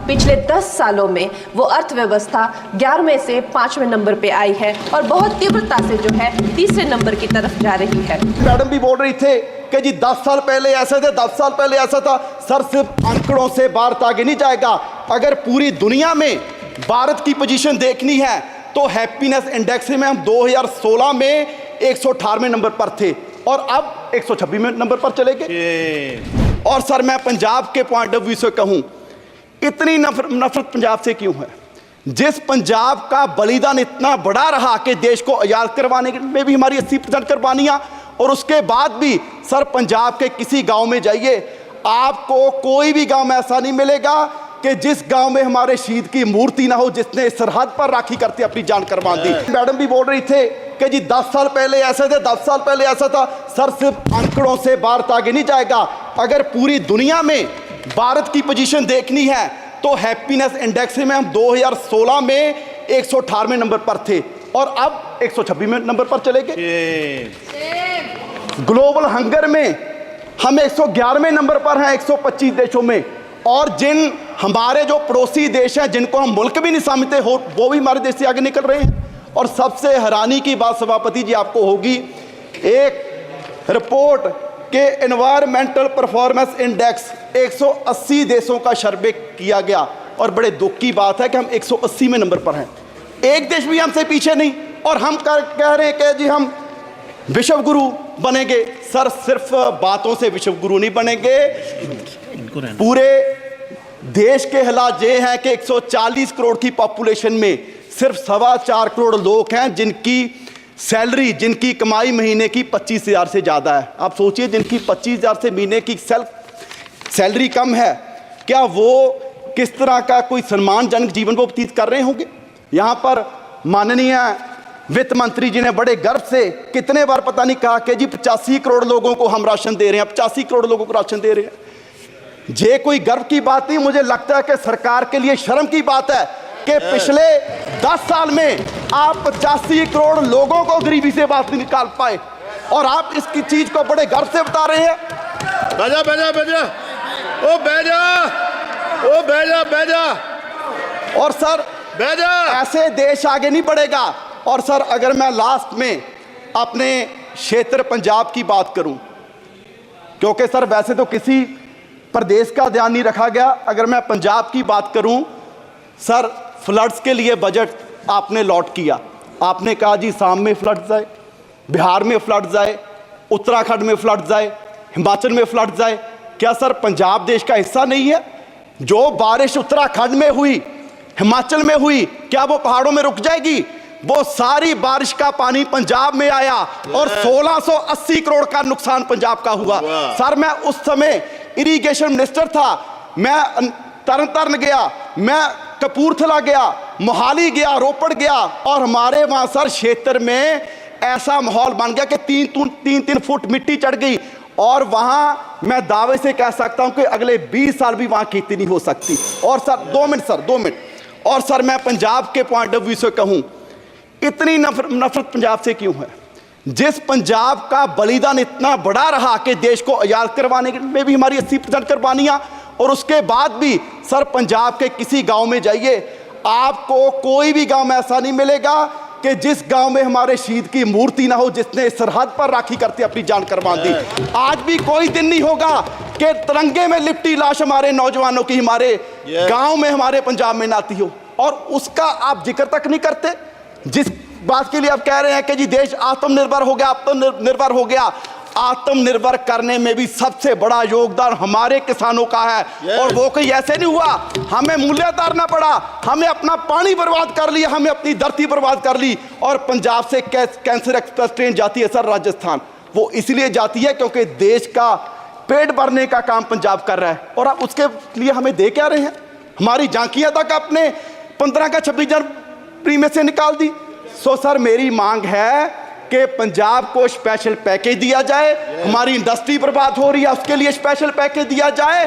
पिछले 10 सालों में वो अर्थव्यवस्था 11वें से 5वें नंबर पे आई है और बहुत तीव्रता से जो है तीसरे नंबर की तरफ जा रही है। मैडम भी बोल रही थे कि जी 10 साल पहले ऐसे थे, 10 साल पहले ऐसा था। सर सिर्फ आंकड़ों से भारत आगे नहीं जाएगा। अगर पूरी दुनिया में भारत की पोजीशन देखनी है तो हैप्पीनेस इंडेक्स में हम 2016 में 118वें नंबर पर थे और अब 126वें नंबर पर चले गए। और सर मैं पंजाब के पॉइंट ऑफ व्यू से कहूं, इतनी नफरत पंजाब से क्यों है? जिस पंजाब का बलिदान इतना बड़ा रहा कि देश को आजाद करवाने में भी हमारी 80% कुर्बानियां, और उसके बाद भी सर पंजाब के किसी गांव में जाइए, आपको कोई भी गांव में ऐसा नहीं मिलेगा कि जिस गांव में हमारे शहीद की मूर्ति ना हो, जिसने सरहद पर राखी करते अपनी जान कुर्बान दी। मैडम भी बोल रही थे कि जी 10 साल पहले ऐसे थे, 10 साल पहले ऐसा था। सर सिर्फ आंकड़ों से भारत आगे नहीं जाएगा। अगर पूरी दुनिया में भारत की पोजीशन देखनी है तो हैप्पीनेस इंडेक्स में हम 2016 में 118वें नंबर पर थे और अब 126वें नंबर पर चले गए। ग्लोबल हंगर में हम 111वें नंबर पर हैं 125 देशों में, और जिन हमारे जो पड़ोसी देश हैं जिनको हम मुल्क भी नहीं समझते हो, वो भी हमारे देश से आगे निकल रहे हैं। और सबसे हैरानी की बात सभापति जी आपको होगी, एक रिपोर्ट के एनवायरमेंटल परफॉर्मेंस इंडेक्स 180 देशों का सर्वे किया गया और बड़े दुख की बात है कि हम 180वें नंबर पर हैं। एक देश भी हमसे पीछे नहीं, और हम कह रहे हैं कि जी हम विश्व गुरु बनेंगे। सर सिर्फ बातों से विश्व गुरु नहीं बनेंगे। पूरे देश के हालात ये हैं कि 140 करोड़ की पॉपुलेशन में सिर्फ 4.25 करोड़ लोग हैं जिनकी सैलरी, जिनकी कमाई महीने की 25,000 से ज़्यादा है। आप सोचिए, जिनकी 25,000 से महीने की सैलरी कम है, क्या वो किस तरह का कोई सम्मानजनक जीवन वो व्यतीत कर रहे होंगे? यहाँ पर माननीय वित्त मंत्री जी ने बड़े गर्व से कितने बार पता नहीं कहा कि जी 85 करोड़ लोगों को हम राशन दे रहे हैं, 85 करोड़ लोगों को राशन दे रहे हैं। ये कोई गर्व की बात नहीं, मुझे लगता है कि सरकार के लिए शर्म की बात है कि पिछले 10 साल में आप 85 करोड़ लोगों को गरीबी से बाहर निकाल पाए, और आप इसकी चीज को बड़े गर्व से बता रहे हैं। बैजा बैजा बैजा, ओ बैजा, ओ बैजा बैजा। और सर बैजा, ऐसे देश आगे नहीं बढ़ेगा। और सर अगर मैं लास्ट में अपने क्षेत्र पंजाब की बात करूं, क्योंकि सर वैसे तो किसी प्रदेश का ध्यान नहीं रखा गया, अगर मैं पंजाब की बात करूं, सर फ्लड्स के लिए बजट आपने लॉट किया। आपने कहा जी शाम में फ्लड्स आए, बिहार में फ्लड्स आए, उत्तराखंड में फ्लड्स आए, हिमाचल में फ्लड्स आए। क्या सर पंजाब देश का हिस्सा नहीं है? जो बारिश उत्तराखंड में हुई, हिमाचल में हुई, क्या वो पहाड़ों में रुक जाएगी? वो सारी बारिश का पानी पंजाब में आया और 1680 करोड़ का नुकसान पंजाब का हुआ। सर मैं उस समय इरिगेशन मिनिस्टर था, मैं तरन गया, मैं कपूरथला गया, मोहाली गया, रोपड़ गया, और हमारे वहां सर क्षेत्र में ऐसा माहौल बन गया कि 3 फुट मिट्टी चढ़ गई, और वहां मैं दावे से कह सकता हूं कि अगले 20 साल भी वहां खेती नहीं हो सकती। और सर 2 मिनट। और सर मैं पंजाब के पॉइंट ऑफ व्यू से कहूं, इतनी नफरत पंजाब से क्यों है? जिस पंजाब का बलिदान इतना बड़ा रहा कि देश को आजाद करवाने में भी हमारी 80% कुर्बानियां, और उसके बाद भी सर पंजाब के किसी गांव में जाइए, आपको कोई भी गांव में ऐसा नहीं मिलेगा कि जिस गांव में हमारे शहीद की मूर्ति ना हो, जिसने सरहद पर राखी करते अपनी जान कुर्बान दी। आज भी कोई दिन नहीं होगा कि तिरंगे में लिपटी लाश हमारे नौजवानों की हमारे गांव में, हमारे पंजाब में ना आती हो, और उसका आप जिक्र तक नहीं करते। जिस बात के लिए आप कह रहे हैं कि जी देश आत्मनिर्भर हो गया, आत्मनिर्भर हो गया, आत्मनिर्भर करने में भी सबसे बड़ा योगदान हमारे किसानों का है। और वो कोई ऐसे नहीं हुआ, हमें मूल्य उतारना पड़ा, हमें अपना पानी बर्बाद कर लिया, हमें अपनी धरती बर्बाद कर ली। और पंजाब से कैंसर एक्सप्रेस ट्रेन जाती है सर राजस्थान, वो इसलिए जाती है क्योंकि देश का पेट भरने का काम पंजाब कर रहा है, और आप उसके लिए हमें दे क्या रहे हैं? हमारी झांकियां तक आपने 15 का 26 जनवरी में से निकाल दी। सो सर मेरी मांग है कि पंजाब को स्पेशल पैकेज दिया जाए। हमारी इंडस्ट्री बर्बाद हो रही है, उसके लिए स्पेशल पैकेज दिया जाए।